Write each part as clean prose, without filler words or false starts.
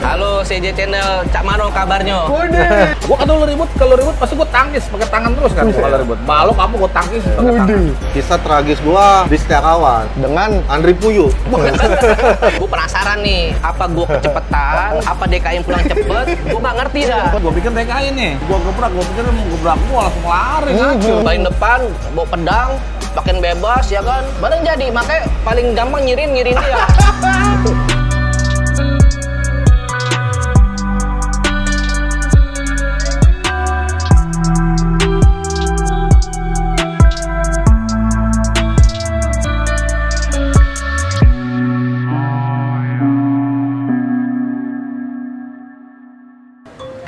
Halo CJ Channel, Cak Mano kabarnya? Waduh. Gua kalau ribut pasti gua tangkis pakai tangan terus kan kalau ribut. Balok apa gua tangkis pakai tangan. Kisah tragis gua di Setiakawan dengan Andri Puyuh. Gua penasaran nih, apa gua kecepatan, apa DKI pulang cepet? Gua nggak ngerti dah. Gua pikir TKI nih, gua pikir mau gebrak gua langsung lari ngaco. Paling depan bawa pedang, makin bebas ya kan. Bareng jadi, makanya paling gampang nyirin dia.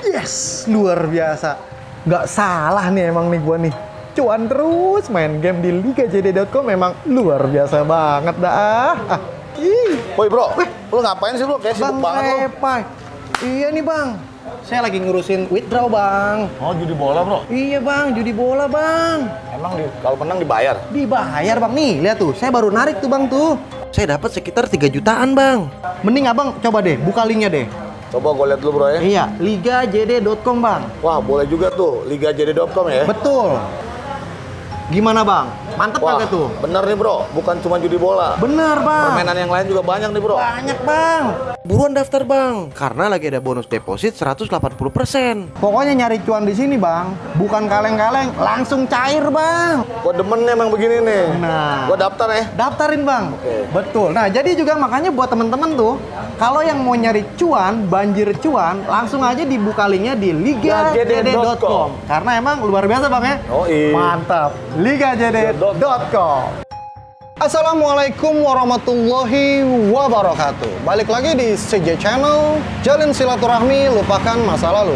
Yes, luar biasa. Nggak salah nih emang nih gua nih. Cuan terus main game di ligajd.com memang luar biasa banget dah. Woi bro, lu ngapain sih bro? Kayak sibuk banget lu. Repai. Iya nih bang, saya lagi ngurusin withdraw bang. Oh judi bola bro? Iya bang, judi bola bang. Emang kalau menang dibayar? Dibayar bang, nih lihat tuh, saya baru narik tuh bang tuh. Saya dapat sekitar 3 jutaan bang. Mending abang coba deh, buka linknya deh. Coba gue lihat dulu bro ya. Iya, ligajd.com bang. Wah boleh juga tuh, ligajd.com ya. Betul. Gimana bang? Mantep Wah, kagak tuh? bener nih bro, bukan cuma judi bola. Bener bang. Permainan yang lain juga banyak nih bro. Banyak bang. Buruan daftar bang, karena lagi ada bonus deposit 180%. Pokoknya nyari cuan di sini bang, bukan kaleng-kaleng, langsung cair bang. Gue demen nih emang begini nih. Nah, Gue daftar ya. daftarin bang. Oke. Betul. Nah jadi juga makanya buat temen-temen tuh, kalau yang mau nyari cuan, banjir cuan, langsung aja dibuka linknya di ligajd.com. Karena emang luar biasa bang ya. Oh iya. Mantap. ligajd.com. Assalamualaikum warahmatullahi wabarakatuh. Balik lagi di CJ Channel, jalin silaturahmi, lupakan masa lalu.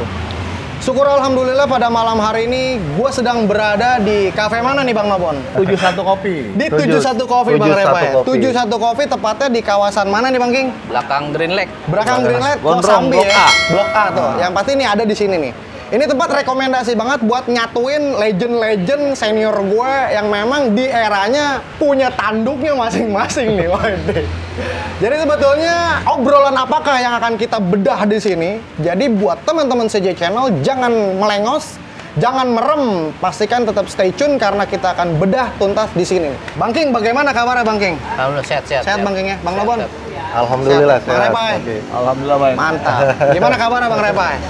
Syukur alhamdulillah pada malam hari ini gue sedang berada di kafe mana nih Bang Nobon? 71 kopi. Di 71 Coffee Bang 71 Repa ya. Coffee. 71 Coffee tepatnya di kawasan mana nih Bang King? Belakang Green Lake. Belakang Greenlight Gondrong, Kosambi Blok ya. A. Blok A tuh. Yang pasti nih ada di sini nih. Ini tempat rekomendasi banget buat nyatuin legend-legend senior gue yang memang di eranya punya tanduknya masing-masing nih. Waduh. Jadi sebetulnya obrolan apakah yang akan kita bedah di sini? Jadi buat teman-teman CJ Channel jangan melengos, jangan merem, pastikan tetap stay tune karena kita akan bedah tuntas di sini. Bang King, bagaimana kabarnya Bang King? Alhamdulillah sehat. Sehat Bang King ya? Bang Nobon? Alhamdulillah Bang sehat. Repai? Oke. Alhamdulillah baik. Mantap. Gimana kabarnya Bang Repai?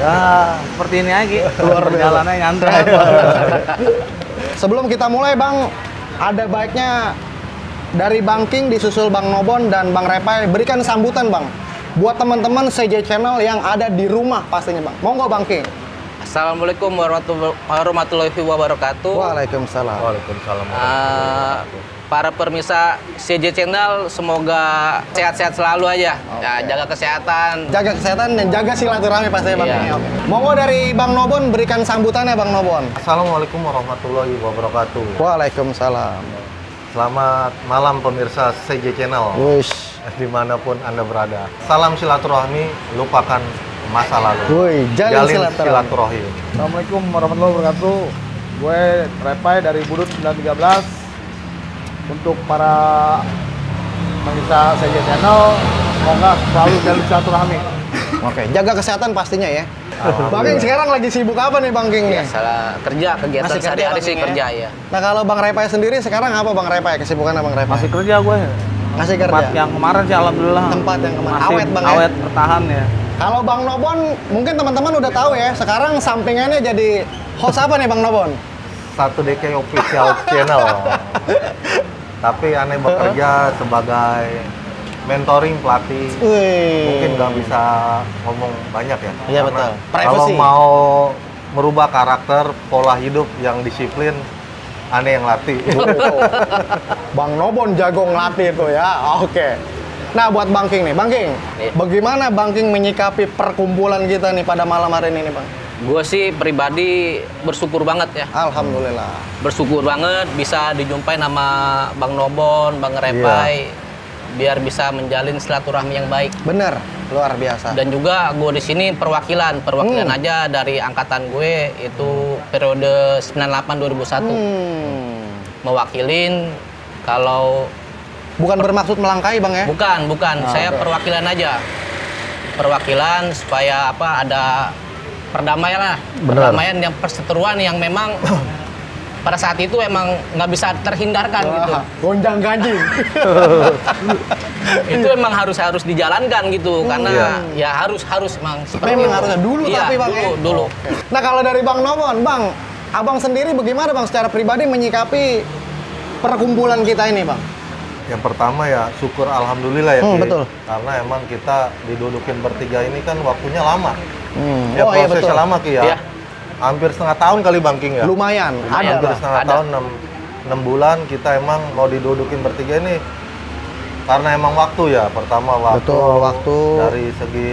Ya, seperti ini aja. Luar biasa. Perjalanannya nyantai. Sebelum kita mulai Bang, ada baiknya dari Bang King disusul Bang Nobon dan Bang Repai berikan sambutan Bang buat teman-teman CJ Channel yang ada di rumah pastinya Bang. Monggo Bang King. Assalamualaikum warahmatullahi wabarakatuh. Waalaikumsalam. Waalaikumsalam. Para pemirsa CJ Channel semoga sehat-sehat selalu aja. Ya, jaga kesehatan. Jaga kesehatan dan jaga silaturahmi pastinya Bang Iya. King. Oke. Monggo dari Bang Nobon berikan sambutannya Bang Nobon. Assalamualaikum warahmatullahi wabarakatuh. Waalaikumsalam. Selamat malam pemirsa CJ Channel. Wush. Dimanapun Anda berada. Salam silaturahmi, lupakan masa lalu. Woi, jalin silaturahmi. Assalamualaikum warahmatullahi wabarakatuh. Gue Repai dari Budut 913. Untuk para pemirsa CJ Channel, semoga selalu jalin silaturahmi. Oke, jaga kesehatan pastinya ya. Bang King sekarang lagi sibuk apa nih Bang King nih? Salah kerja, kegiatan Masih kerja, sehari-hari Bang sih King, kerja ya? ya. Nah kalau Bang Repai sendiri sekarang apa Bang Repai? Kesibukannya Bang Repai? Masih kerja gue. Masih Tempat kerja? yang kemarin sih alhamdulillah. Tempat yang kemarin. Masih Awet, Bang, ya? awet bertahan ya. Kalau Bang Nobon, mungkin teman-teman udah tahu ya, sekarang sampingannya jadi host apa nih Bang Nobon? Satu DK Official Channel. Tapi aneh bekerja sebagai mentoring pelatih. Wih. Mungkin nggak bisa ngomong banyak ya. Iya, Karena betul. Kalau Privacy. mau merubah karakter, pola hidup yang disiplin, aneh yang latih. Bang Nobon jago ngelatih itu ya. Oke. Nah buat Bang King nih, Bang King, Iya. bagaimana Bang King menyikapi perkumpulan kita nih pada malam hari ini nih Bang? Gue sih pribadi bersyukur banget ya. Alhamdulillah. Bersyukur banget bisa dijumpai nama Bang Nobon, Bang Repai. Biar bisa menjalin silaturahmi yang baik. Bener, luar biasa. Dan juga gue di sini perwakilan aja dari angkatan gue itu periode 98-2001. Mewakilin kalau Bukan bermaksud melangkai Bang ya? bukan, saya perwakilan aja. perwakilan supaya apa ada perdamaian lah, Benar. perdamaian yang perseteruan yang memang pada saat itu emang nggak bisa terhindarkan gitu. Gonjang ganjing. Itu emang harus dijalankan gitu karena ya harus emang seperti Memang itu. harusnya dulu Iya, tapi Bang. dulu. Nah kalau dari Bang Nobon, Bang, Abang sendiri bagaimana Bang secara pribadi menyikapi perkumpulan kita ini Bang? Yang pertama ya syukur alhamdulillah ya Ki. Betul. Karena emang kita didudukin bertiga ini kan waktunya lama. Ya Oh iya betul. prosesnya lama Ki ya. Iya. Hampir setengah tahun kali Bang King ya. Lumayan, ada Hampir Bang. setengah Ada. tahun, 6 bulan kita emang mau didudukin bertiga ini karena emang waktu ya. Pertama waktu. Betul, waktu. Dari segi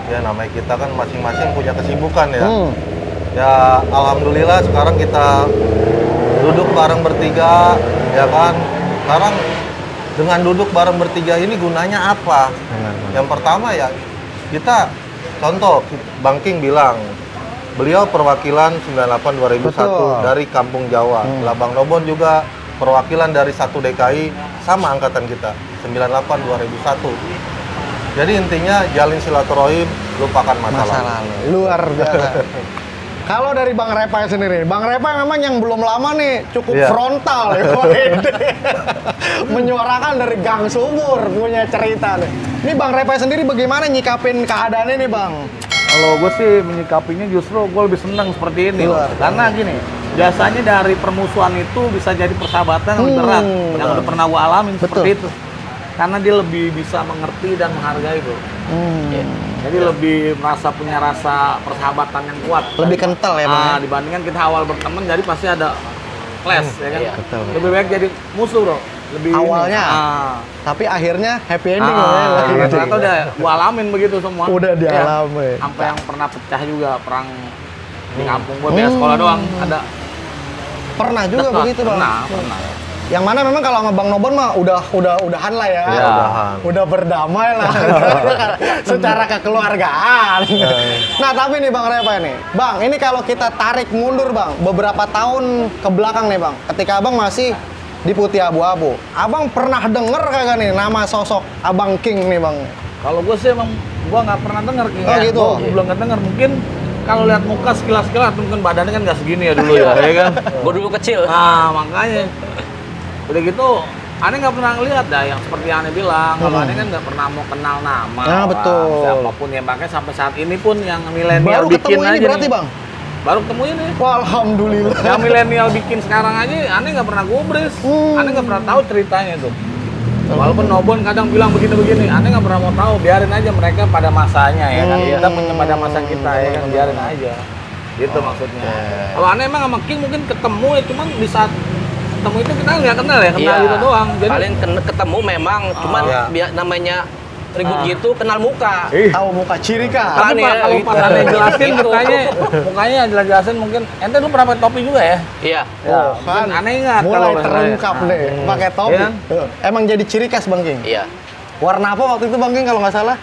ya namanya kita kan masing-masing punya kesibukan ya. Hmm. Ya alhamdulillah sekarang kita duduk bareng bertiga ya kan. Sekarang dengan duduk bareng bertiga ini gunanya apa? Yang pertama ya kita contoh Bang King bilang beliau perwakilan 98-2001 Betul. dari Kampung Jawa. Lah Bang Nobon juga perwakilan dari 1 DKI sama angkatan kita 98-2001. Jadi intinya jalin silaturahim, lupakan masa lalu. Luar biasa. Kalau dari Bang Repai sendiri, Bang Repai memang yang belum lama nih cukup Iya. frontal ya, menyuarakan dari gang sumur punya cerita nih. Ini Bang Repai sendiri bagaimana nyikapin keadaannya nih Bang? Kalau gue sih menyikapinya justru gue lebih senang seperti ini. Luar. Karena gini, biasanya dari permusuhan itu bisa jadi persahabatan yang lebih berat. Yang udah pernah gue alamin seperti itu. Karena dia lebih bisa mengerti dan menghargai bro. Jadi lebih merasa punya rasa persahabatan yang kuat. Lebih kental ya Bang? ya? Dibandingkan kita awal berteman jadi pasti ada clash ya kan. Iya. Betul. Lebih baik jadi musuh bro. Lebih Awalnya. ini. Tapi akhirnya happy ending ya. Ternyata udah gua alamin begitu semua. Udah Ya, dialamin. sampai yang pernah pecah juga perang di kampung gua beda sekolah doang ada. Pernah juga Dekat. begitu Bang? Pernah. Yang mana memang kalau sama Bang Nobon mah udahan lah ya. Iya, udahan. Udah berdamai lah secara kekeluargaan. Nah, tapi nih Bang Repa nih. Bang, ini kalau kita tarik mundur Bang, beberapa tahun ke belakang nih Bang, ketika Abang masih di Putih Abu-Abu. Abang pernah denger kagak nih nama sosok Abang King nih Bang? Kalau gua sih emang gua nggak pernah denger King, Oh, ya. gitu. Gua belum nggak denger. Mungkin kalau lihat muka sekilas-sekilas mungkin badannya kan nggak segini ya dulu ya kan. Gue dulu kecil. Nah, makanya udah gitu Aneh nggak pernah ngeliat dah yang seperti Aneh bilang. Kalau Aneh kan nggak pernah mau kenal nama Nah, orang, betul. siapapun ya, makanya sampai saat ini pun yang milenial Baru bikin ketemu ini aja berarti nih. Bang? Baru ketemu ini. Wah, alhamdulillah. Yang milenial bikin sekarang aja Aneh nggak pernah gubris. Aneh nggak pernah tahu ceritanya tuh. Walaupun Nobon kadang bilang begini-begini, Aneh nggak pernah mau tahu. Biarin aja mereka pada masanya ya kan. Kita punya pada masa kita ya kan, biarin aja. Gitu maksudnya. Kalau Aneh emang sama King mungkin ketemu ya, cuman di saat ketemu itu kita nggak kenal ya, kenal gitu doang. Jadi paling ketemu memang, cuman Iya. namanya ribut gitu kenal muka. Tahu muka ciri kah? tapi Aneh Pak, ya, kalau gitu. pas Aneh jelasin Gitu. mukanya jelas-jelasin mungkin. Ente lu pernah pakai topi juga ya? Iya. Ya, mungkin Aneh ingat mulai kalau terungkap saya. deh, pakai topi. Iya. Emang jadi ciri khas Bang King. Iya. Warna apa waktu itu Bang King kalau nggak salah?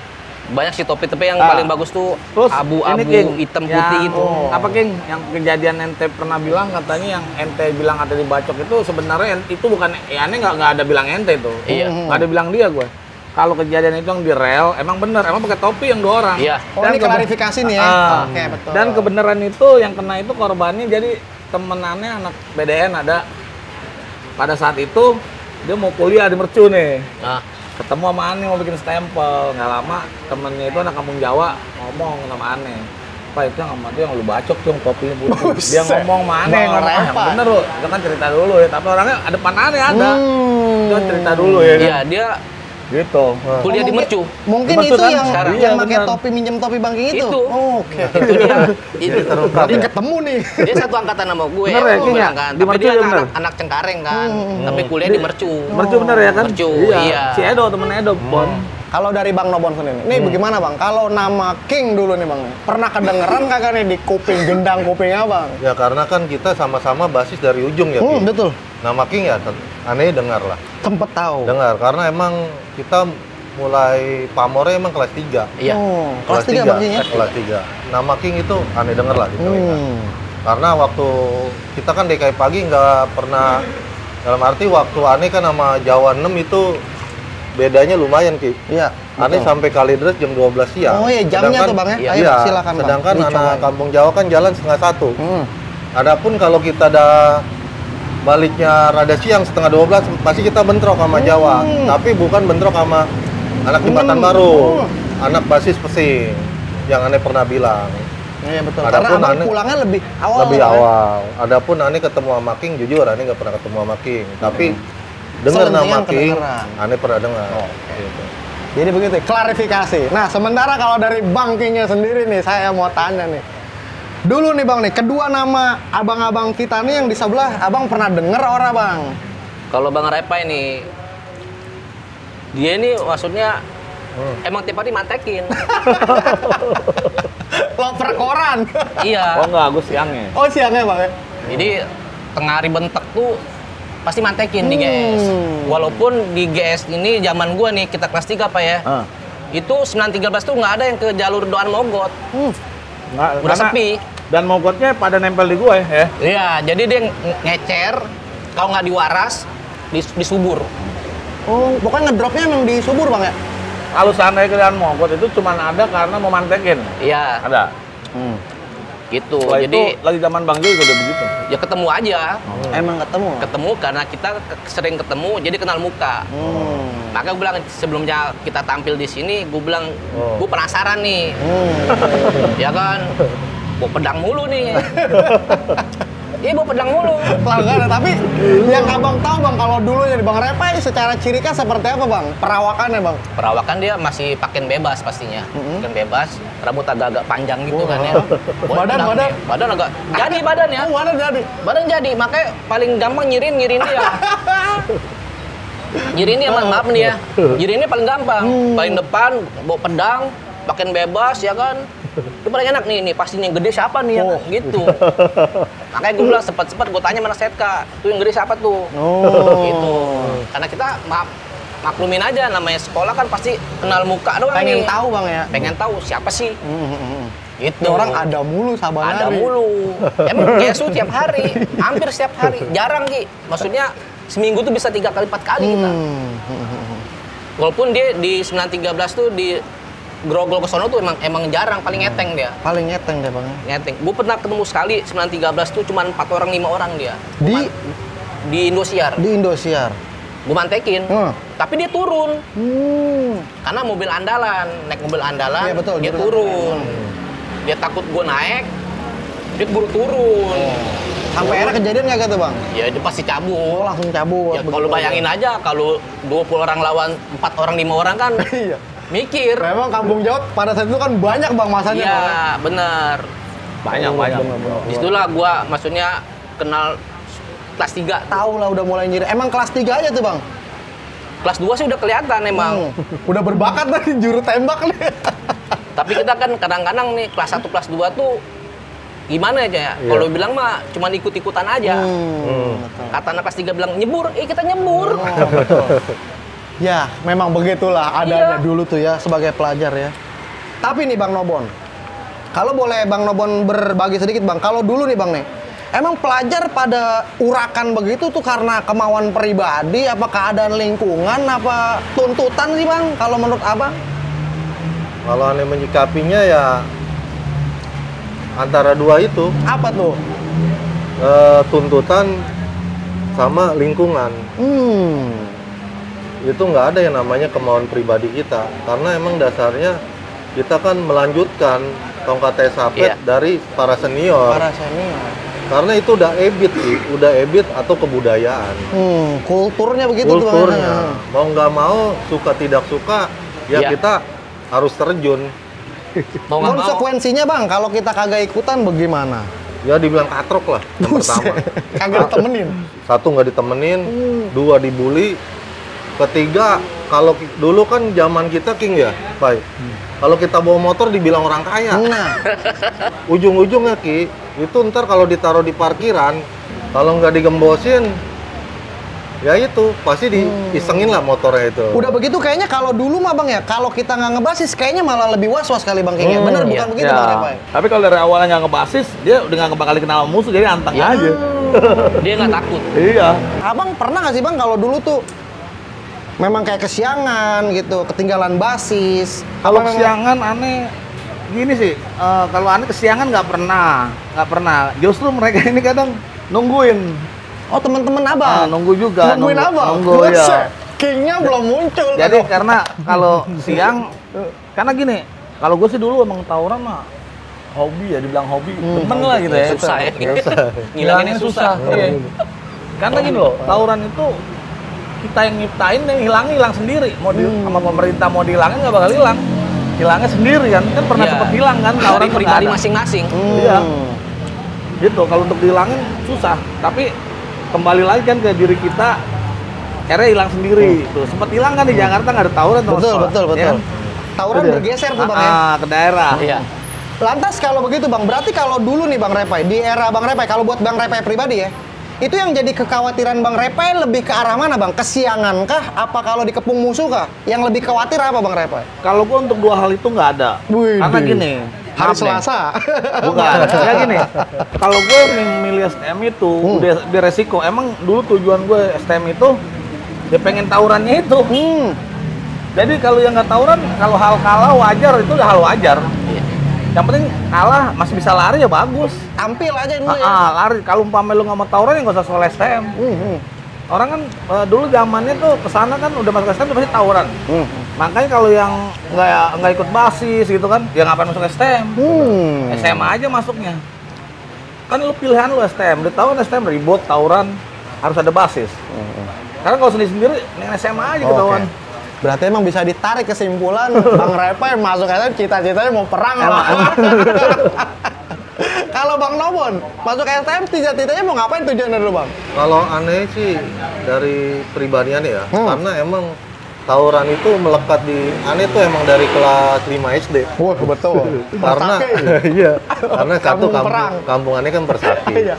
Banyak sih topi-topi yang paling bagus tuh Terus abu-abu, ini, King, hitam yang- putih gitu. Apa King? Yang kejadian ente pernah bilang katanya yang ente bilang ada di Bacok itu sebenarnya itu bukan Aneh nggak ada bilang ente itu. Iya. Nggak ada bilang dia gue. Kalau kejadian itu yang di rel, emang bener, emang pakai topi yang 2 orang. Iya. Oh, ini klarifikasi nih ya. Oke, betul. Dan kebenaran itu yang kena itu korbannya jadi temenannya anak BDN ada. Pada saat itu dia mau kuliah di Mercu nih. Nah, Ketemu sama Aneh mau bikin stempel. Nggak lama temennya itu anak kampung Jawa ngomong sama Aneh. Pak itu yang sama dia yang lu bacok tuh yang topinya putih. Dia Buset. ngomong sama Aneh, Bang ngomong, "Ah, yang Repa." bener lu. Itu kan cerita dulu ya. Tapi orangnya ada depan Aneh ada. Dia cerita dulu ya. iya dia Gitu. kuliah di mungkin- Mercu. Mungkin Di Mercu itu kan yang sekarang. Iya, pakai bener. topi minjem topi Bang King itu. Itu. Oh, oke. Itu dia. Itu terungkap Ini ya. ketemu nih. dia satu angkatan sama gue. Bener ya, gue King, bilang ya? kan. Di Tapi Mercu dia ya, kan bener? anak Cengkareng kan. Tapi kuliah di Mercu. Mercu bener ya kan? Mercu, iya. Si Edo, temen Edo, Bon. Kalau dari Bang Nobon sendiri, nih bagaimana Bang? Kalau nama King dulu nih Bang, pernah kedengeran kagak nih di kuping gendang kuping Abang? Ya karena kan kita sama-sama basis dari ujung ya Ki. Betul. Nama King ya Aneh dengar lah. Sempet tahu. Dengar karena emang kita mulai pamornya emang kelas 3. Iya. Oh, kelas 3 Bang King ya? Kelas 3. Nama King itu Aneh denger lah gitu. Karena waktu kita kan DKI pagi nggak pernah, dalam arti waktu Aneh kan sama Jawa 6 itu bedanya lumayan Ki. Iya. Ane betul. sampai Kalideres jam 12 siang. Oh iya, jamnya tuh Bang ya. Ayo Iya, silakan Bang. sedangkan Dicoba. anak kampung Jawa kan jalan setengah 1. Adapun kalau kita ada baliknya rada siang setengah 12 pasti kita bentrok sama Jawa. Tapi bukan bentrok sama anak Jembatan Baru. Anak basis Pesing yang Ane pernah bilang. Iya betul. Adapun Karena Abang Ane- pulangnya lebih awal. Lebih Bang, ya. awal. Adapun Ane ketemu sama King, jujur Ane nggak pernah ketemu sama King. Tapi dengar nama Selentingan King, kedengeran. Ane pernah dengar. Oke. Gitu. Jadi begitu, klarifikasi. Nah, sementara kalau dari Bang Kingnya sendiri nih, saya mau tanya nih. Dulu nih Bang nih, kedua nama abang-abang kita nih yang di sebelah, Abang pernah denger ora Bang? Kalau Bang Repai nih, dia ini maksudnya emang tiap hari mantekin. Loper koran. Iya. Oh enggak, Agus siangnya. Oh siangnya Bang ya? Jadi tengah hari bentek tuh pasti mantekin di GS. Walaupun di GS ini zaman gua nih, kita kelas 3 Pak ya. Itu 913 tuh nggak ada yang ke jalur Doan Mogot. Nggak, Udah karena- sepi. Dan mogotnya pada nempel di gue ya. Iya, jadi dia ngecer, kalau nggak diwaras, disubur. Oh, pokoknya ngedropnya emang di subur Bang ya? Kalau seandainya kalian mogot itu cuma ada karena mau mantekin. Iya, Ada. gitu. Setelah Jadi itu lagi zaman Bang Jo juga udah begitu. ya ketemu aja. Emang ketemu? Ketemu karena kita sering ketemu, jadi kenal muka. Maka gue bilang sebelumnya kita tampil di sini, gue bilang gue penasaran nih, ya kan, bawa pedang mulu nih. Iya bawa pedang mulu. Pelanggaran, tapi yang Abang tahu Bang, kalau dulu jadi Bang Repai secara ciri khas seperti apa Bang? Perawakannya Bang? Perawakan dia masih pakaian bebas pastinya, pakaian bebas, rambut agak-agak panjang gitu kan ya. Bawa Badan, pedang badan? nih. Badan agak jadi badan ya. Oh, mana jadi? Badan jadi, makanya paling gampang nyirin dia. Nyirin dia, maaf nih ya. Nyirin dia paling gampang. Paling depan, bawa pedang, pakaian bebas ya kan. Itu paling enak nih pasti yang gede siapa nih ya kan? Gitu. Makanya gue bilang sempat gue tanya mana Setka, tuh yang gede siapa tuh? Gitu. Karena kita maklumin aja, namanya sekolah kan pasti kenal muka doang Pengen nih. tahu Bang ya? Pengen tahu siapa sih? Gitu. Ini orang ada mulu sabar Ada mulu. Emang GSU tiap hari, hampir setiap hari. Jarang Ki. Maksudnya seminggu tuh bisa 3 kali 4 kali kita. Walaupun dia di 913 tuh di Grogol ke sono tuh emang jarang, paling ngeteng dia. Paling ngeteng deh Bang. Ngeteng. Gue pernah ketemu sekali 913 tuh cuma 4 orang 5 orang dia. Di Indosiar. Di Indosiar. Gue mantekin. Tapi dia turun. Karena mobil andalan, naik mobil andalan, Iya, betul, dia betul. turun. Dia takut gue naik, dia buru turun. Sampai akhirnya kejadian nggak gitu Bang? Ya dia pasti cabut. Langsung cabut. Ya kalau bayangin aja kalau 20 orang lawan 4 orang 5 orang kan Iya. mikir. Memang Kampung Jawa pada saat itu kan banyak Bang masanya Iya, Bang. bener. Banyak. Disitulah gua maksudnya kenal kelas 3. Tahu lah udah mulai nyiri. Emang kelas 3 aja tuh Bang? Kelas 2 sih udah kelihatan emang. Udah berbakat nih juru tembak nih. Tapi kita kan kadang-kadang nih kelas 1 kelas 2 tuh gimana aja ya? Kalau bilang mah cuma ikut-ikutan aja. Kata anak kelas 3 bilang nyebur, kita nyebur. Ya, memang begitulah adanya Iya. dulu tuh ya sebagai pelajar ya. Tapi nih Bang Nobon, kalau boleh Bang Nobon berbagi sedikit Bang, kalau dulu nih Bang nih, emang pelajar pada urakan begitu tuh karena kemauan pribadi, apa keadaan lingkungan, apa tuntutan sih Bang, kalau menurut Abang? Kalau Ane menyikapinya ya antara dua itu, Apa tuh? tuntutan sama lingkungan. Itu nggak ada yang namanya kemauan pribadi kita, karena emang dasarnya kita kan melanjutkan tongkat estafet Iya. dari para senior. Para senior. Karena itu udah ebit atau kebudayaan. Kulturnya begitu tuh Bang. Kulturnya, mau nggak mau, suka tidak suka, ya Iya. kita harus terjun. Mau nggak mau. Konsekuensinya Bang, kalau kita kagak ikutan bagaimana? Ya dibilang katrok lah yang pertama. Kagak ditemenin. Satu nggak ditemenin, dua dibully, ketiga kalau dulu kan zaman kita King ya, Pak. Kalau kita bawa motor dibilang orang kaya. Nah, Ujung-ujungnya Ki, itu ntar kalau ditaruh di parkiran, kalau nggak digembosin, ya itu pasti diisengin lah motornya itu. udah begitu kayaknya kalau dulu mah Bang ya, kalau kita nggak ngebasis kayaknya malah lebih was-was kali Bang King ya. Bener bukan iya. begitu Bang Repai? Tapi kalau dari awalnya nggak ngebasis, dia udah nggak bakal kenal musuh, jadi anteng aja. Dia nggak takut. Iya. Abang pernah nggak sih Bang kalau dulu tuh memang kayak kesiangan gitu, ketinggalan basis? Kalau Apa memang- kesiangan aneh gini sih, kalau aneh kesiangan nggak pernah. Justru mereka ini kadang nungguin. Oh, teman-teman abang? Nunggu juga. Nungguin abang? Nunggu ya. Buset, King-nya belum muncul. Jadi Aduh. karena kalau siang, karena gini, kalau gue sih dulu emang tawuran mah hobi ya, dibilang hobi, demen lah gitu ya. Susah ya. Ngilanginnya Ngilanginnya susah. Iya. Karena gini loh, tawuran itu kita yang nyiptain, yang hilang sendiri. Mau sama pemerintah mau dihilangin nggak bakal hilang. Hilangnya sendiri kan pernah Iya. sempat hilang kan tawuran Dari tuh pribadi nggak ada. masing-masing. Iya. Gitu, kalau untuk dihilangin susah. Tapi kembali lagi kan ke diri kita, akhirnya hilang sendiri. Tuh sempat hilang kan di Jakarta nggak ada tawuran sama Betul, sekolah, betul, ya betul. kan? Tawuran Udah. bergeser tuh Bang ya. Ke daerah. Iya. Lantas kalau begitu Bang, berarti kalau dulu nih Bang Repai, di era Bang Repai, kalau buat Bang Repai pribadi ya, itu yang jadi kekhawatiran Bang Repai lebih ke arah mana Bang? Kesiangan kah? Apa kalau dikepung musuh kah? Yang lebih khawatir apa Bang Repai? Kalau gua untuk dua hal itu nggak ada. Widih. Karena gini, Hari maaf nih. Selasa. Bukan, ya gini. Kalau gue milih STM itu udah beresiko. Emang dulu tujuan gue STM itu dia pengen tawurannya itu. Jadi kalau yang nggak tawuran, kalau hal kalah wajar itu udah hal wajar. Iya. Yang penting kalah masih bisa lari ya bagus. Tampil aja dulu ya. Lari. Kalau umpama lu nggak mau tawuran ya nggak usah soal STM. Orang kan dulu zamannya tuh kesana kan udah masuk STM tuh pasti tawuran. Makanya kalau yang nggak ikut basis gitu kan, ya ngapain masuk STM? SMA aja masuknya. Kan lu pilihan lu STM, udah tahu kan STM ribut, tawuran, harus ada basis. Karena kalau sendiri-sendiri, nih SMA aja ketahuan. Berarti emang bisa ditarik kesimpulan Bang Repai masuk STM cita-citanya mau perang Emang. Kalau Bang Nobon masuk STM cita-citanya mau ngapain tujuannya dulu Bang? Kalau aneh sih dari pribadian ya, karena emang tawuran itu melekat di aneh tuh emang dari kelas 5 SD. Wah betul. Karena iya, karena satu Kampung perang. kampung aneh kan Bersaki. Iya.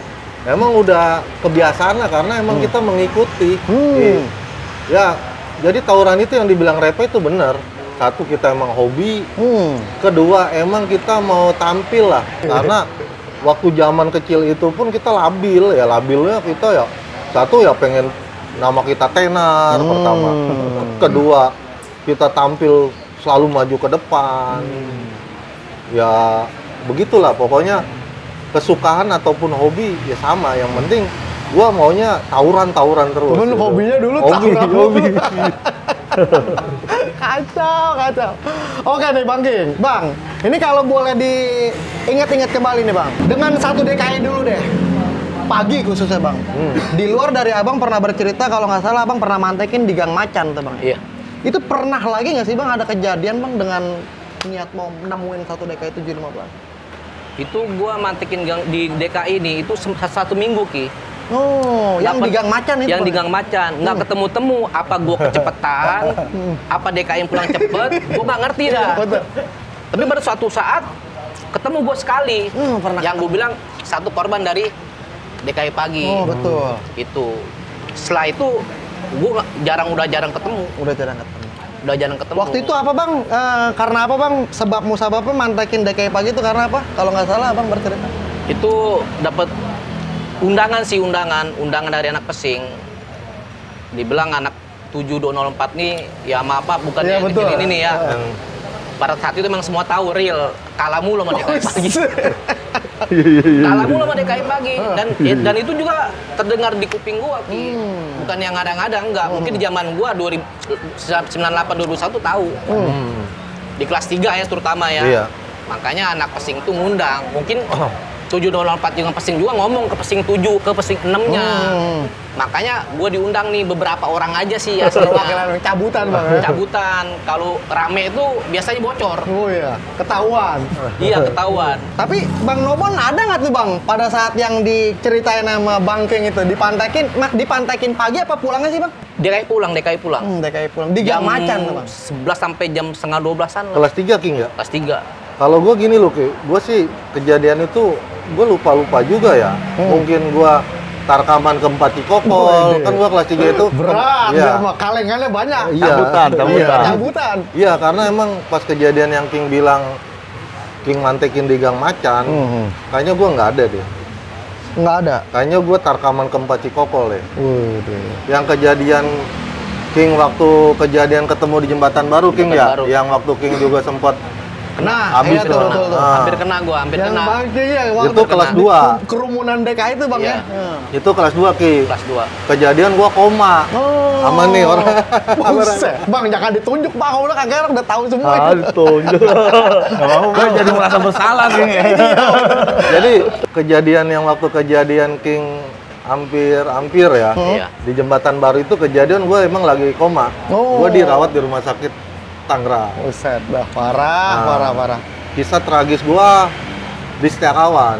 Emang udah kebiasaan lah karena emang kita mengikuti. Ya, jadi tawuran itu yang dibilang Repa itu benar. Satu, kita emang hobi. Kedua, emang kita mau tampil lah. Karena waktu zaman kecil itu pun kita labil. Ya labilnya kita ya, satu ya pengen nama kita tenar pertama. Kedua, kita tampil selalu maju ke depan. Ya begitulah pokoknya, kesukaan ataupun hobi ya sama. Yang penting gua maunya tawuran terus. Cuman gitu. hobinya dulu hobi. Kacau. Oke nih Bang King. Bang, ini kalau boleh diingat-ingat kembali nih Bang. Dengan satu DKI dulu deh. Pagi khususnya Bang. Di luar dari Abang pernah bercerita kalau nggak salah Abang pernah mantekin di Gang Macan tuh Bang. Iya. Itu pernah lagi nggak sih Bang ada kejadian Bang dengan niat mau nemuin satu DKI 715? Itu gua mantekin di DKI ini itu satu minggu Ki. Oh, yang di Gang Macan itu Yang di Bang? Gang Macan, nggak ketemu-temu. Apa gua kecepetan, apa DKI pulang cepet, gua nggak ngerti dah. Betul. Tapi pada suatu saat ketemu gua sekali. Pernah Yang gua bilang satu korban dari DKI pagi. Oh, betul. Itu. Setelah itu gua udah jarang ketemu. Udah jarang ketemu. Udah jarang ketemu. Waktu itu apa Bang? Karena apa Bang? Sebab musababnya mantekin DKI pagi itu karena apa? Kalau nggak salah Abang bercerita. Itu dapat undangan dari anak pesing. Dibilang anak 7204 nih ya maaf bukan Iya, yang betul. kecil ini nih ya. Pada saat itu memang semua tahu real kalah mulu sama DKI pagi. Kalah mulu sama DKI pagi dan itu juga terdengar di kuping gua Ki. Bukan yang ngada-ngada enggak. Mungkin di zaman gua 98 2001 tahu. Di kelas 3 ya terutama ya. Iya. Makanya anak pesing tuh ngundang. Mungkin 704 juga pesing juga ngomong ke pesing 7, ke pesing 6-nya. Makanya gue diundang nih beberapa orang aja sih aslinya. Perwakilan cabutan Bang. Ya? Cabutan. Kalau rame itu biasanya bocor. Oh iya, ketahuan. Iya, ketahuan. Tapi Bang Nobon ada nggak tuh Bang pada saat yang diceritain sama Bang King itu dipantekin pagi apa pulangnya sih Bang? DKI pulang. DKI pulang di Gang Macan tuh Bang. 11 sampai jam setengah 12-an lah. Kelas 3 King ya? Kelas 3. Kalau gue gini loh, Ki. Gue sih kejadian itu gue lupa juga ya. Mungkin gue tarkaman keempat Cikokol, kan gue kelas 3 itu Berat, iya. sama kalengannya banyak. Iya. Cabutan. Iya, karena emang pas kejadian yang King bilang King mantekin di Gang Macan, kayaknya gue nggak ada deh. Nggak ada. Kayaknya gue tarkaman keempat Cikokol ya. Waduh. Yang kejadian King waktu kejadian ketemu di Jembatan Baru, King Jembatan ya? Baru. Yang waktu King juga sempat Nah, habis iya tuh. tuh. Hampir kena gua, hampir Yang kena. Bang King ya, Itu kelas 2. Kerumunan DKI itu Bang Iya. ya? Itu kelas 2, King. Kelas 2. Kejadian gua koma. Oh. Sama nih orang. Buset. Bang, jangan ditunjuk Bang, udah kagak udah tahu semua. Ah, ditunjuk. Nggak mau, Gue jadi merasa bersalah nih. Jadi kejadian yang waktu kejadian King hampir ya Iya. di Jembatan Baru itu kejadian gue emang lagi koma. Oh. Gue dirawat di rumah sakit Tangerang. Buset, dah parah, Nah. parah. Kisah tragis gue di Setiakawan.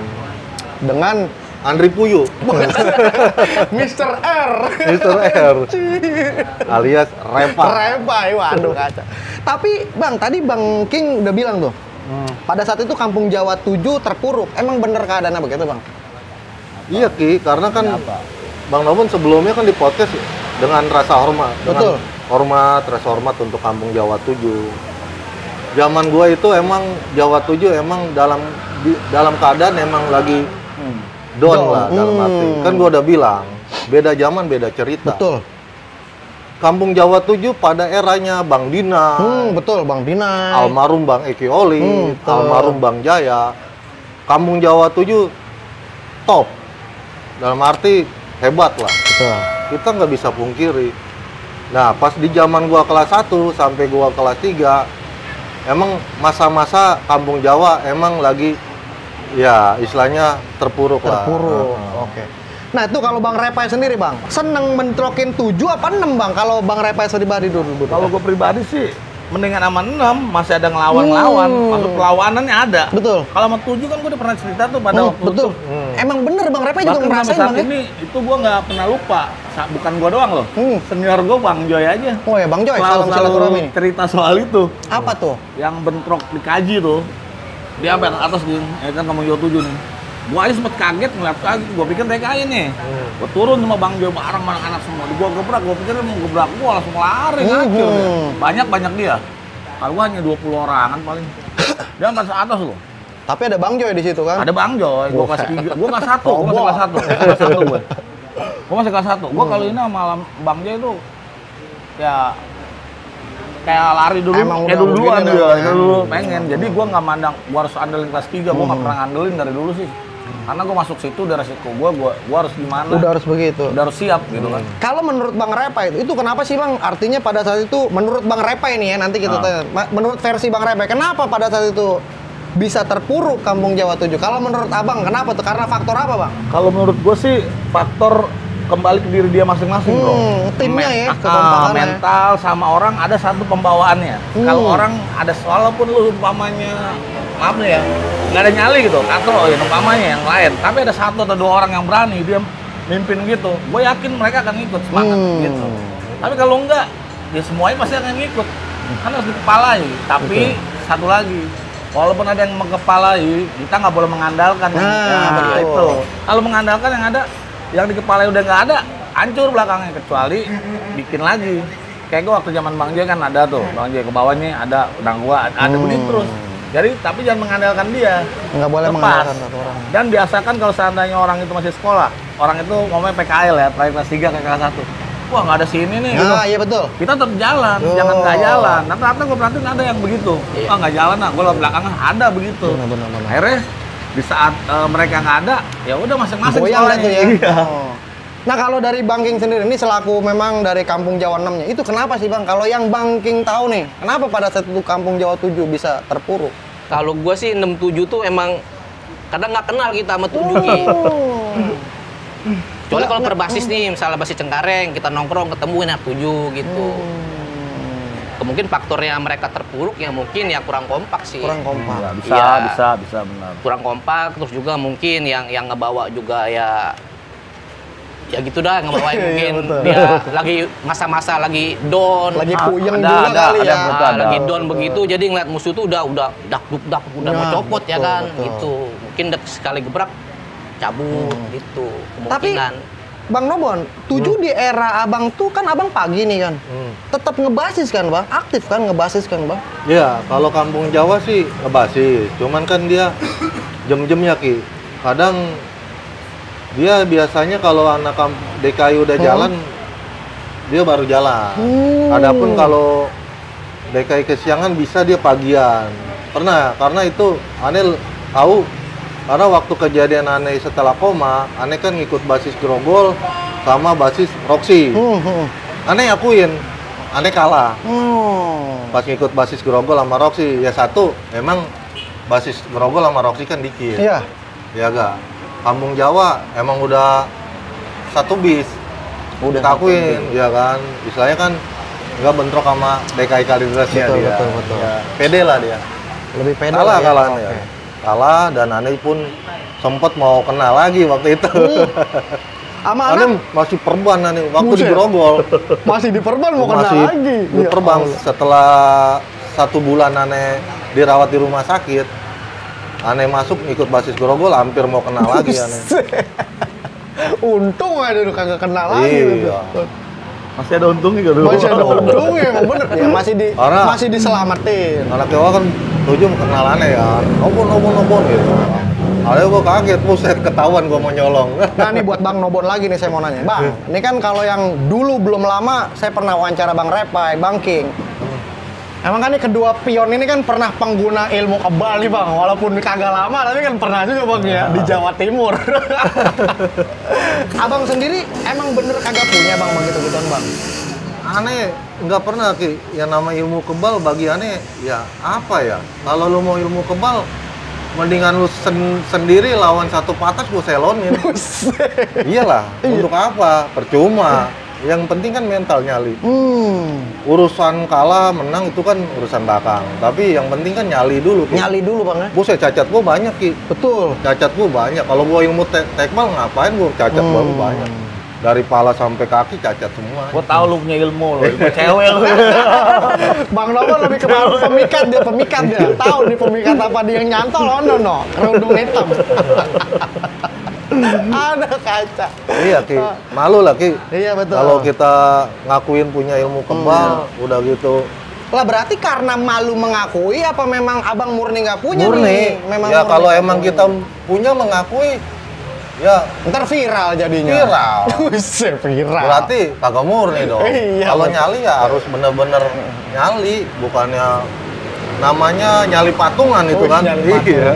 Dengan Andri Puyuh, Mr. R. Mr. R, alias Repa. Repai, waduh kaca. Tapi Bang, tadi Bang King udah bilang tuh, pada saat itu Kampung Jawa 7 terpuruk. Emang bener keadaannya begitu Bang? Iya Ki, karena kan Bang Nobon sebelumnya kan di podcast dengan rasa hormat, Betul. rasa hormat untuk Kampung Jawa 7. Zaman gua itu emang Jawa 7 emang dalam keadaan emang lagi down lah dalam arti. Kan gua udah bilang, beda zaman beda cerita. Betul. Kampung Jawa 7 pada eranya Bang Dina, Betul Bang Dina. almarhum Bang Eki Oli, betul. almarhum Bang Jaya. Kampung Jawa 7 top. Dalam arti hebat lah. Betul. Kita nggak bisa pungkiri. Nah, pas di zaman gua kelas 1 sampai gua kelas 3, emang masa-masa Kampung Jawa emang lagi ya istilahnya terpuruk lah. Terpuruk. Oke. Nah, itu kalau Bang Repai sendiri, Bang, seneng mentrokin 7 apa 6, Bang? Kalau Bang Repai pribadi dulu. Kalau gue pribadi sih mendingan sama 6, masih ada ngelawan-ngelawan, masuk perlawanannya ada. Betul. Kalau sama 7 kan gue udah pernah cerita tuh pada waktu betul. itu. Emang bener Bang Repai juga Bahkan sampai ngerasain saat Bang ya? ini itu gue nggak pernah lupa. Bukan gue doang loh. Senior gue Bang Joy aja. Oh ya Bang Joy, salam Selalu silaturahmi nih. cerita soal itu. Apa tuh? Yang bentrok dikaji tuh. Dia sampai ke atas gini, ya kan Kampung Jawa 7 nih. Gua aja sempet kaget ngeliat kaget, gua pikir TKI nih. Gua turun sama Bang Joy bareng anak-anak semua. Gua gebrak, gua pikir dia mau gebrak gua langsung lari ngacur dia. Banyak dia. Kalau gua hanya 20 orangan paling. Dia sampai ke atas loh. Tapi ada Bang Joy di situ kan? Ada Bang Joy, gua kelas 3. Gua kelas 1, gua masih kelas 1. Kelas 1 gua. Gua masih kelas 1. Gua kalau ini sama Bang Joy itu ya kayak lari dulu, Emang kayak udah duluan begini dia, dah, dulu pengen. Jadi gua nggak mandang, gua harus andelin kelas 3, gua nggak pernah ngandelin dari dulu sih. Karena gua masuk situ udah resiko gua harus gimana? Udah harus begitu. Udah harus siap gitu kan. Kalau menurut Bang Repai itu kenapa sih Bang? Artinya pada saat itu menurut Bang Repai nih ya, nanti kita tanya. Menurut versi Bang Repai, kenapa pada saat itu bisa terpuruk Kampung Jawa 7? Kalau menurut Abang kenapa tuh? Karena faktor apa Bang? Kalau menurut gua sih faktor kembali ke diri dia masing-masing, bro. Timnya ya, kekompakannya. Mental sama orang ada satu pembawaannya. Kalau orang ada, walaupun lu umpamanya, maaf nih ya, nggak ada nyali gitu, atau ya umpamanya yang lain, tapi ada satu atau dua orang yang berani, dia mimpin gitu, gue yakin mereka akan ngikut semangat gitu. Tapi kalau enggak, ya semuanya pasti akan ngikut. Kan harus dikepalai. Tapi satu lagi, walaupun ada yang mengepalai, kita nggak boleh mengandalkan. Betul. Itu. Kalau mengandalkan yang dikepalai udah nggak ada, hancur belakangnya, kecuali bikin lagi. Kayak gue waktu zaman Bang Joy kan ada tuh, Bang Joy ke bawahnya ada udang gua, ada begitu terus. Jadi tapi jangan mengandalkan dia. Nggak boleh Lepas. mengandalkan satu orang. Dan biasakan kalau seandainya orang itu masih sekolah, orang itu ngomongnya PKL ya, terakhir kelas 3 ke kelas 1. Wah nggak ada sini nih. gitu. Nah, iya betul. Kita tetap jalan, jangan nggak jalan. Rata-rata gue perhatiin ada yang begitu. Iya. Ah nggak jalan, nah gue lihat belakangnya ada begitu. Benar. Akhirnya di saat mereka nggak ada, ya udah masing-masing Goyang sekolahnya. itu ya. Iya. Oh. Nah kalau dari Bang King sendiri, ini selaku memang dari Kampung Jawa 6-nya, itu kenapa sih Bang? Kalau yang Bang King tahu nih, kenapa pada saat itu Kampung Jawa 7 bisa terpuruk? Kalau gua sih 67 tuh emang kadang nggak kenal kita sama 7 Ki. Kecuali kalau berbasis nih, misalnya basis Cengkareng, kita nongkrong ketemu enak 7 gitu. Mungkin faktornya mereka terpuruk ya mungkin ya kurang kompak sih. Kurang kompak. Ya, Iya. bisa benar. Kurang kompak, terus juga mungkin yang ngebawa juga ya gitu dah, ngebawain mungkin betul. dia lagi masa-masa lagi down, Lagi puyeng ada, juga ada, kali ada, ya. betul, ada. lagi down begitu, jadi ngeliat musuh tuh udah dak udah Nah, mau copot ya betul, kan, betul. gitu. Mungkin sekali gebrak cabut gitu Tapi kemungkinan. Bang Nobon, 7 di era Abang tuh kan Abang pagi nih kan. Tetap ngebasis kan Bang? Aktif kan ngebasis kan Bang? Iya, kalau Kampung Jawa sih ngebasis. Cuman kan dia jam-jamnya Ki. Kadang dia biasanya kalau anak DKI udah jalan, dia baru jalan. Adapun kalau DKI kesiangan bisa dia pagian. Pernah, karena itu aneh tahu karena waktu kejadian aneh setelah koma, aneh kan ngikut basis Grogol sama basis Roxy. Aneh akuin, aneh kalah. Pas ngikut basis Grogol sama Roxy, ya satu, emang basis Grogol sama Roxy kan dikit. Iya. Ya gak? Kampung Jawa emang udah satu bis. Udah akuin, ya kan? Istilahnya kan nggak bentrok sama DKI Kalideresnya Betul, dia. betul. Ya, pede lah dia. Lebih pede Kalah lah ya. kalahan Oke. ya. Kalah dan aneh pun sempet mau kena lagi waktu itu. Sama Aneh anak masih perban aneh waktu di Buset. Grogol. masih diperban mau kena Masih lagi. Ya terbang Allah. setelah 1 bulan aneh dirawat di rumah sakit. Aneh masuk ikut basis Grogol hampir mau kena lagi aneh. Untung aja lu kagak kena lagi gitu. Iya. Masih ada untungnya gitu. Masih ada untungnya emang bener ya, Karena- masih diselamatin. Anak Jawa kan tujuh mau kenalannya ya, nobon gitu. Ada gua kaget, buset ketahuan gua mau nyolong. Nah nih buat Bang Nobon lagi nih saya mau nanya. Bang, ini kan kalau yang dulu belum lama saya pernah wawancara Bang Repai, Bang King. Emang kan nih kedua pion ini kan pernah pengguna ilmu kebal nih Bang, walaupun kagak lama tapi kan pernah juga Bang ya di Jawa Timur. Abang sendiri emang bener kagak punya Bang begitu gituan Bang? Aneh nggak pernah Ki, yang nama ilmu kebal bagi aneh ya apa ya? Kalau lu mau ilmu kebal, mendingan lu sendiri lawan satu patas gua selonin. Iyalah, untuk apa? Percuma. Yang penting kan mental nyali. Urusan kalah menang itu kan urusan belakang. Tapi yang penting kan nyali dulu. Ki. Nyali dulu Bang ya? Buset cacat gua banyak Ki. Betul. Cacat gua banyak. Kalau gua ilmu tekbal ngapain gua cacat gua banyak. Dari pala sampai kaki cacat semua. Gua tahu lu punya ilmu, lu ilmu cewek lu. Bang Nobon lebih ke pemikat dia. Tahu nih pemikat apa dia yang nyantol no. Kerudung hitam. Ada kaca. Iya Ki, malu lah Ki. Iya betul. Kalau kita ngakuin punya ilmu kebal, udah gitu Lah berarti karena malu mengakui apa memang abang murni nggak punya murni. nih? Memang Ya murni kalau nggak emang punya. kita punya mengakui, ya Ntar viral jadinya. viral. Buset, viral. Berarti kagak murni dong. Iya, Kalau betul. nyali ya harus bener-bener nyali, bukannya namanya nyali patungan itu Oh, kan. nyali Iya.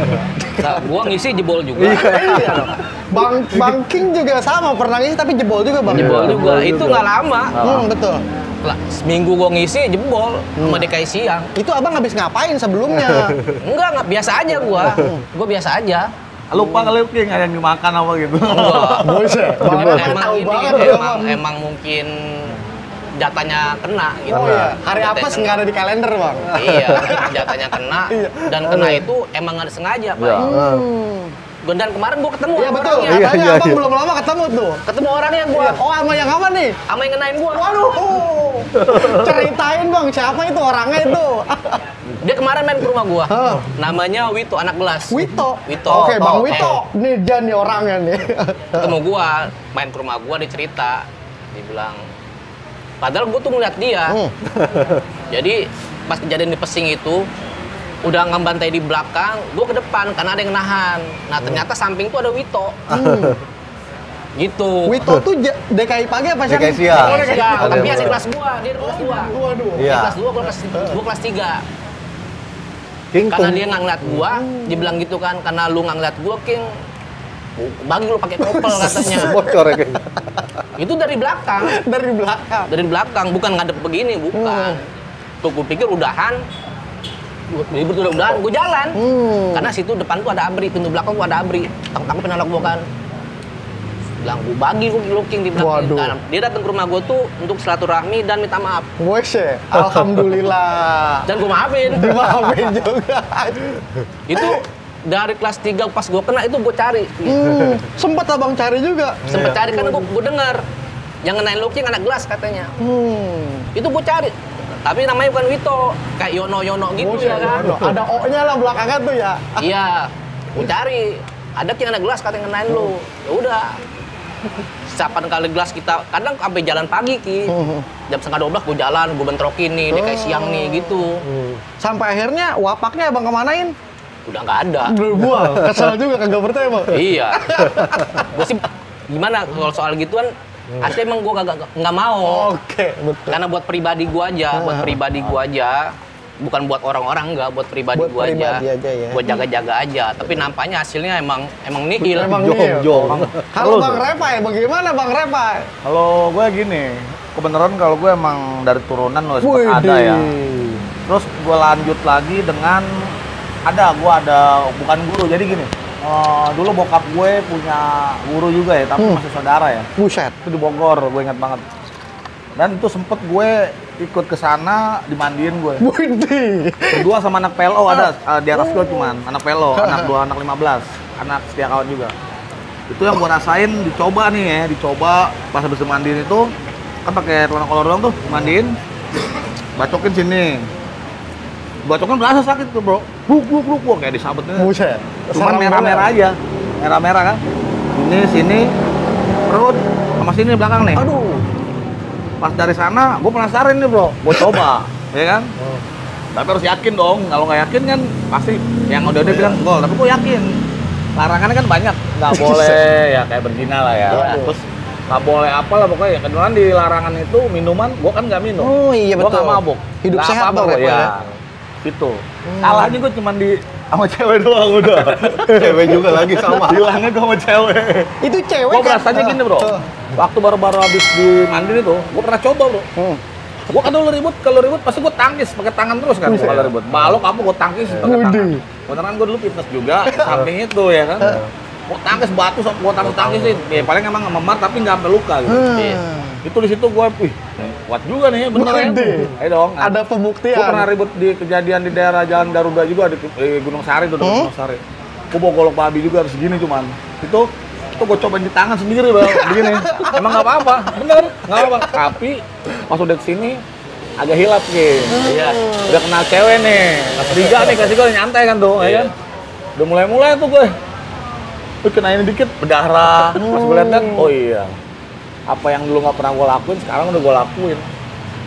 Nah, gua ngisi jebol juga. Iya dong. Bang King juga sama pernah ngisi tapi jebol juga Bang. Jebol juga. Itu nggak lama. Betul. Lah, seminggu gua ngisi jebol sama DKI siang. Itu abang habis ngapain sebelumnya? Enggak, biasa aja gua. Gua biasa aja. Lupa kali King ada yang dimakan apa gitu. Enggak. Buset. Emang Tahu ini banget ya, Bang. emang mungkin jatahnya kena gitu. Oh iya, hari Jatahnya apes kena. nggak ada di kalender Bang. Iya, jatahnya kena Iya. dan kena itu emang nggak disengaja, Pak. Iya. Dan kemarin gua ketemu Iya sama betul. orangnya. Iya, Katanya iya, abang iya. belum lama ketemu tuh. Ketemu orangnya gua. Oh sama yang apa nih? Sama yang ngenain gua. Waduh. Ceritain Bang, siapa itu orangnya itu? Dia kemarin main ke rumah gua. Hah. Namanya Wito, anak gelas. Wito. Wito. Oke, Bang Oh, Wito. Nih dia nih orangnya nih. Ketemu gua, main ke rumah gua, dia cerita. Dia bilang, padahal gua tuh ngeliat dia. Jadi pas kejadian di Pesing itu, udah ngebantai di belakang, gua ke depan karena ada yang nahan. Nah ternyata samping tuh ada Wito. Gitu. Wito tuh DKI pagi apa sih? DKI siang. Oh, Iya, DKI siang. Ada Tapi yang ada bener. kelas gua, dia di kelas 2. Waduh. Iya. Kelas 2, gua kelas 3. King Karena tung- dia nggak ngeliat gua, dibilang gitu kan, karena lu nggak ngeliat gua, King, bagi lu pakai kopel katanya. bocor ya King. Itu dari belakang, Dari belakang. bukan ngadep begini, bukan. Tuh gua pikir udahan, ribut udahan, gua jalan. Karena situ depan tuh ada abri, pintu belakang tuh ada abri. Tangkapin anak gua kan. Bilang gua bagi lu King di belakang. Waduh. Nah, dia datang ke rumah gua tuh untuk silaturahmi dan minta maaf. Wes, alhamdulillah. Dan gua maafin. Dimaafin juga. Itu dari kelas 3 pas gua kena itu gua cari. Sempet abang cari juga. Sempet cari karena gua denger yang ngenain lu King anak gelas katanya. Itu gua cari. Tapi namanya bukan Wito, kayak Yono gitu Buset, ya kan. ada O-nya lah belakangan tuh ya. Iya, gua cari. Ada King anak gelas katanya ngenain lu. Ya udah. Sapan kali gelas kita, kadang sampai jalan pagi Ki. Jam 11:30 gua jalan, gua bentrokin nih, DKI siang nih gitu. Sampai akhirnya wapaknya abang kemanain? Udah nggak ada. Buang. Kesel juga kagak percaya bang. Iya. Gua sih gimana kalau soal gituan Asli emang gue nggak mau. Oke, betul. Karena buat pribadi gue aja, bukan buat orang-orang enggak, buat pribadi Buat gue pribadi aja ya. Buat jaga-jaga aja. Tapi nampaknya hasilnya emang nihil. Emang Jong, nihil. jong. Kalau Bang Repai, bagaimana Bang Repai? Kalau gue gini, kebenaran kalau gue emang dari turunan lo sempat ada ya. Terus gue lanjut lagi dengan gue ada bukan guru, jadi gini. Dulu bokap gue punya guru juga ya, tapi masih saudara ya. Buset. Itu di Bogor, gue ingat banget. Dan itu sempet gue ikut ke sana dimandiin gue. Widih. Berdua sama anak PLO ada di atas gue cuman anak PLO, anak 15, anak setia kawan juga. Itu yang gue rasain dicoba nih ya, pas habis dimandiin itu kan pakai celana kolor doang tuh, mandiin, bacokin sini. Bacokin berasa sakit tuh bro, buk kayak disabetnya. Buset. Cuman Serem merah-merah banget. aja, merah-merah kan. Sini, perut, sama sini belakang nih. Aduh. Pas dari sana, gue penasaran nih bro, gue coba, ya kan? Tapi harus yakin dong, kalau nggak yakin kan pasti yang udah bilang gol, tapi gue yakin. Larangannya kan banyak, nggak boleh ya kayak berzina lah ya. Terus nggak boleh apa lah pokoknya. Kebetulan di larangan itu minuman, gue kan nggak minum. Oh iya Gue betul. nggak mabuk. Hidup Nggak sehat apa-apa Bang gua, Repai ya. ya. Gitu. Salahnya gue cuma sama cewek doang udah. Cewek juga lagi sama. Bilangnya gue sama cewek. Itu cewek Gue kan? berasanya gini bro, waktu baru-baru habis dimandiin itu, gue pernah coba bro. Gue kan kalau ribut pasti gue tangkis pakai tangan terus kan kalau ribut. Balok apa gue tangkis pakai tangan. Beneran gue dulu fitness juga, samping itu ya kan. Gue tangkis batu, gue tangkisin. Ya paling emang memar tapi nggak sampai luka gitu. Itu di situ gue, kuat juga nih, bener ya. Ayo dong. Ada pembuktian. Gue pernah ribut di kejadian di daerah Jalan Garuda juga di Gunung Sari tuh, Gunung Sari. Gue bawa golok babi juga harus segini cuman. Itu gue cobain di tangan sendiri bang, begini. Emang nggak apa-apa, bener, nggak apa-apa. Tapi pas udah kesini agak hilap gitu. Iya. Udah kenal cewek nih, kasih gue nyantai kan tuh, ya kan. Udah mulai tuh gue. Kena ini dikit berdarah. Pas gue liat, oh iya. Apa yang dulu nggak pernah gue lakuin, sekarang udah gue lakuin.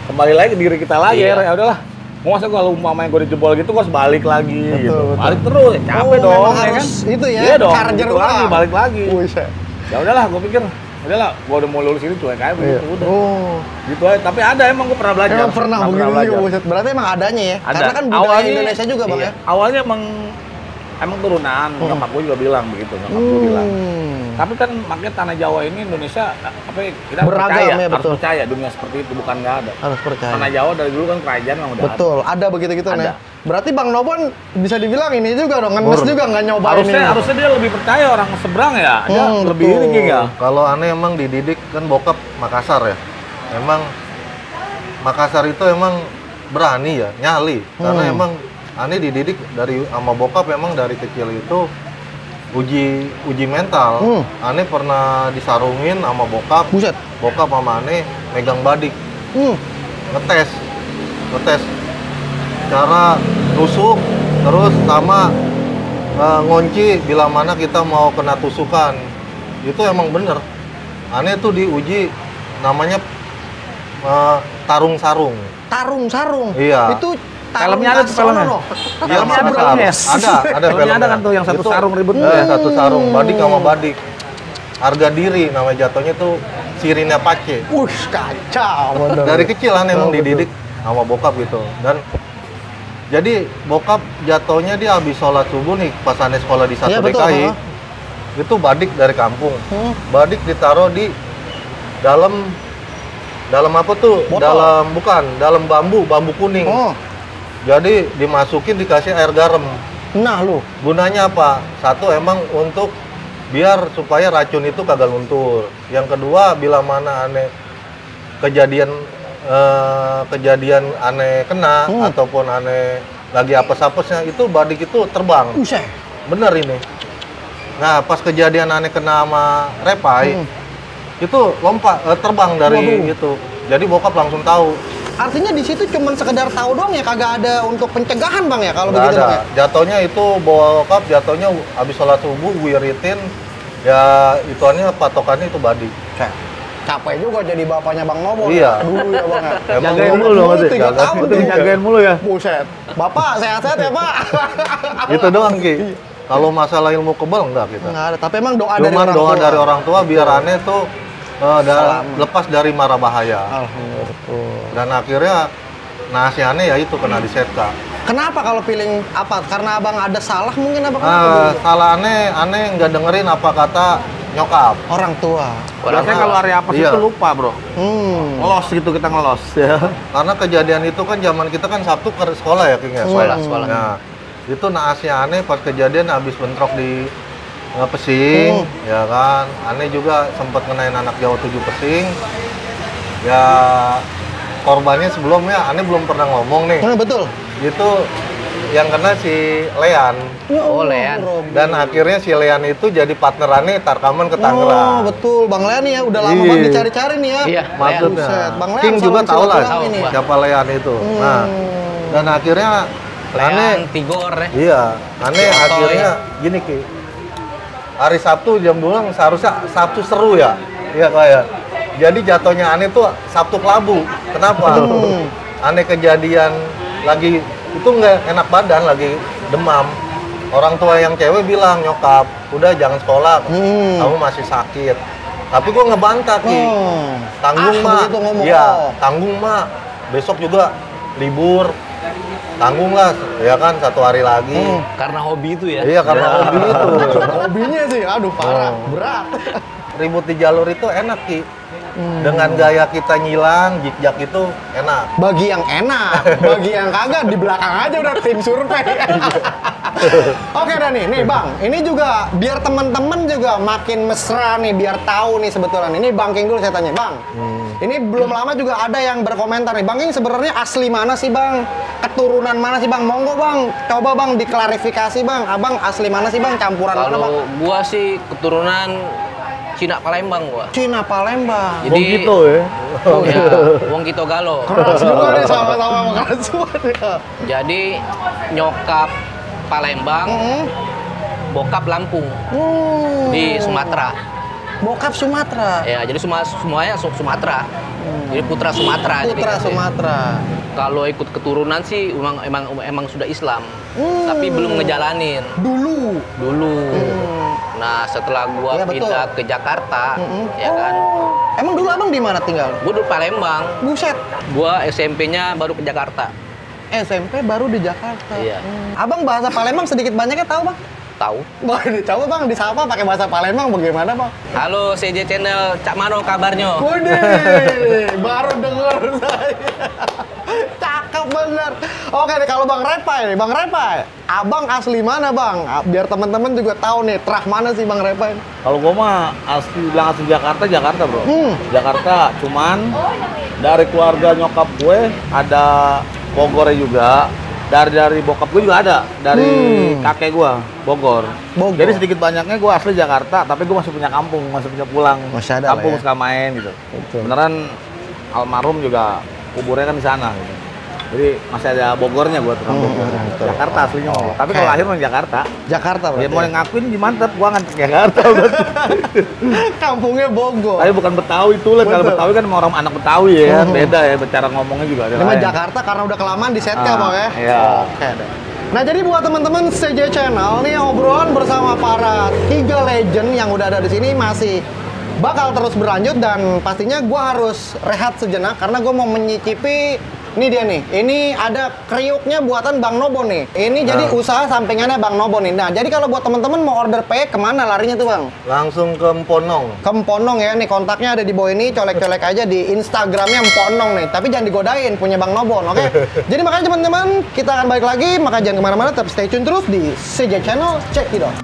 Kembali lagi ke diri kita lagi ya udahlah. Mau masa kalau umpamanya gue dijebol gitu, gue harus balik lagi gitu. Betul. Balik terus, capek dong, ya kan? Harus itu ya, Iya dong, charger gitu lagi, ulang. balik lagi. Buset. Ya udahlah, gue pikir, udahlah, gue udah mau lulus ini cuek aja begitu, udah. Oh. Gitu aja, tapi ada emang gue pernah belajar. Emang pernah begitu belajar. juga, buset. Berarti emang adanya ya? Ada. Karena kan budaya Indonesia juga Bang iya. ya? Awalnya emang turunan, nyokap gue juga bilang begitu, nyokap gue bilang. Tapi kan makanya tanah Jawa ini Indonesia kita Beragam percaya, ya, harus betul. percaya dunia seperti itu, bukan nggak ada. Harus percaya. Tanah Jawa dari dulu kan kerajaan memang udah Betul, ada begitu-gitu Ada. nih. Berarti Bang Nobon bisa dibilang ini juga dong, ngenes juga nggak ada. nyobain ini. Harusnya dia lebih percaya orang seberang ya, dia lebih betul. ini King, ya. Kalau aneh emang dididik kan bokap Makassar ya. Emang Makassar itu emang berani ya, nyali. Karena emang aneh dididik sama bokap emang dari kecil itu uji mental. Aneh pernah disarungin sama bokap. Buset. Bokap sama aneh megang badik. Ngetes cara nusuk, terus sama ngunci bila mana kita mau kena tusukan. Itu emang bener. Aneh tuh diuji namanya tarung sarung. Tarung sarung. Iya. Itu Filmnya ada tuh filmnya. Iya, Filmnya ada Makassar. filmnya. Ada Filmnya ada kan tuh yang satu Itu, sarung ribut tuh iya, ya. satu sarung, badik sama badik. Harga diri namanya jatuhnya tuh sirine pace. Kacau bener. Dari kecil aneh emang betul. dididik sama bokap gitu. Dan jadi bokap jatuhnya dia habis sholat subuh nih pas aneh sekolah di Iya, satu betul, DKI. Itu badik dari kampung. Badik ditaruh di dalam apa tuh? Botol. Dalam bambu kuning. Jadi dimasukin dikasih air garam. Nah lu. Gunanya apa? Satu emang untuk biar supaya racun itu kagak luntur. Yang kedua bila mana aneh kejadian aneh kena ataupun aneh lagi apes-apesnya itu badik itu terbang. Buset. Bener ini. Nah pas kejadian aneh kena sama Repai itu terbang dari itu. Jadi bokap langsung tahu. Artinya di situ cuma sekedar tahu doang ya, kagak ada untuk pencegahan Bang ya kalau Nggak begitu ada. Bang ya? Jatuhnya itu bokap jatuhnya habis sholat subuh wiritin ya ituannya patokannya itu badik. Capek juga jadi bapaknya Bang Nobo. Iya. Dulu ya Bang ya. Emang Jagain gua- mulu dong, 3 tahun tuh. Jagain mulu ya. Buset. Bapak sehat-sehat ya Pak? Gitu doang Ki. Kalau masalah ilmu kebal enggak kita. Nggak ada, tapi emang doa Cuman doa dari tua. orang tua biar aneh tuh lepas dari mara bahaya. Alhamdulillah. Dan akhirnya nasihatnya ya itu kena disetka. Kenapa kalau feeling apa? Karena abang ada salah mungkin apa? Salah aneh nggak dengerin apa kata nyokap. Orang tua. Biasanya kalau area apa Iya. itu lupa bro. Ngelos gitu kita ngelos ya. Karena kejadian itu kan zaman kita kan Sabtu ke sekolah ya King ya. Sekolah. Nah, itu naasnya aneh pas kejadian habis bentrok di Pesing, ya kan. Aneh juga sempat ngenain anak Jawa 7 Pesing. Ya korbannya sebelumnya aneh belum pernah ngomong nih. Betul. Itu yang kena si Lean. Oh, Lean. Dan akhirnya si Lean itu jadi partner aneh Tarkaman ke Oh, Tangerang. betul. Bang Lean nih ya, udah lama Iya. banget dicari-cari nih ya. Iya, Maksudnya, Buset, Bang Lean King juga salam tahu lah silaturahmi nih. siapa Lean itu. Nah, dan akhirnya aneh, Lean, Tigor ya. iya, aneh Sotoy. akhirnya gini Ki. Hari Sabtu jam 2 seharusnya Sabtu seru ya. Iya kayak. Jadi jatuhnya aneh tuh Sabtu kelabu. Kenapa? Aneh kejadian lagi itu nggak enak badan, lagi demam. Orang tua yang cewek bilang, nyokap, udah jangan sekolah, kamu masih sakit. Tapi gua ngebantah Ki. Tanggung mak, begitu ngomong. iya, tanggung mak. Besok juga libur, tanggung lah, ya kan 1 hari lagi. Karena hobi itu ya. Iya karena hobi itu. Hobinya sih, aduh parah, berat. Ribut di jalur itu enak Ki. Dengan gaya kita nyilang, jik-jak itu enak. Bagi yang enak, bagi yang kagak di belakang aja udah tim survei. Oke dah nih Bang, ini juga biar teman-teman juga makin mesra nih, biar tahu nih sebetulnya. Ini Bang King dulu saya tanya, Bang. Ini belum lama juga ada yang berkomentar nih, Bang King sebenarnya asli mana sih Bang? Keturunan mana sih Bang? Monggo Bang, coba Bang diklarifikasi Bang. Abang asli mana sih Bang? Campuran mana Bang? Kalau gua sih keturunan Cina Palembang gua. Cina Palembang. Jadi gitu ya. ya, Wong Kito Galo. Keras juga nih sama-sama keras semua nih. Jadi nyokap Palembang, bokap Lampung di Sumatera. Bokap Sumatera. Ya, jadi semuanya Sumatera. Jadi putra Sumatera. Putra jadi, Sumatera. Kalau ikut keturunan sih emang sudah Islam, tapi belum ngejalanin. Dulu. Nah, setelah gua Iya, betul. pindah ke Jakarta, ya kan. Emang dulu abang di mana tinggal? Gua dulu Palembang. Buset. Gua SMP-nya baru ke Jakarta. SMP baru di Jakarta. Iya. Abang bahasa Palembang sedikit banyaknya tahu bang? Tahu? Boleh coba bang disapa pakai bahasa Palembang bagaimana bang? Halo CJ Channel, Cak Mano kabarnya? Waduh, baru denger saya. Cakep bener. Oke nih kalau Bang Repai nih, Bang Repai, abang asli mana bang? Biar teman-teman juga tahu nih, terah mana sih Bang Repai? Kalau gua mah bilang asli Jakarta bro. Jakarta, cuman dari keluarga nyokap gue ada Bogornya juga. Dari bokap gue juga ada, dari kakek gue Bogor. Jadi sedikit banyaknya gue asli Jakarta, tapi gue masih punya kampung, masih punya pulang. Masih ada lah kampung ya. suka main gitu. Betul. Beneran almarhum juga kuburnya kan di sana. Gitu. Jadi masih ada Bogornya gue tuh kampung. betul. Jakarta aslinya. Tapi kalau lahir di Jakarta. Jakarta Dia berarti. mau ngakuin di Mantep, gue nggak ke Jakarta. Kampungnya Bogor. Tapi bukan Betawi tuh lah, kalau Betul. Betawi kan sama orang anak Betawi ya, kan beda ya, cara ngomongnya juga ada. Ini mah lain. Jakarta karena udah kelamaan di setka Ah, bang ya. iya. Oke deh. Nah jadi buat teman-teman CJ Channel nih obrolan bersama para 3 legend yang udah ada di sini masih bakal terus berlanjut dan pastinya gua harus rehat sejenak karena gua mau menyicipi. Ini dia nih, ini ada kriuknya buatan Bang Nobo nih. Ini jadi usaha sampingannya Bang Nobo nih. Nah, jadi kalau buat teman-teman mau order pack kemana larinya tuh Bang? Langsung ke Emponong. Kemponong ya, nih kontaknya ada di bawah ini, colek-colek aja di Instagramnya Emponong nih. Tapi jangan digodain, punya Bang Nobon, oke? Jadi makanya teman-teman, kita akan balik lagi, maka jangan kemana-mana, tetap stay tune terus di CJ Channel, check it out.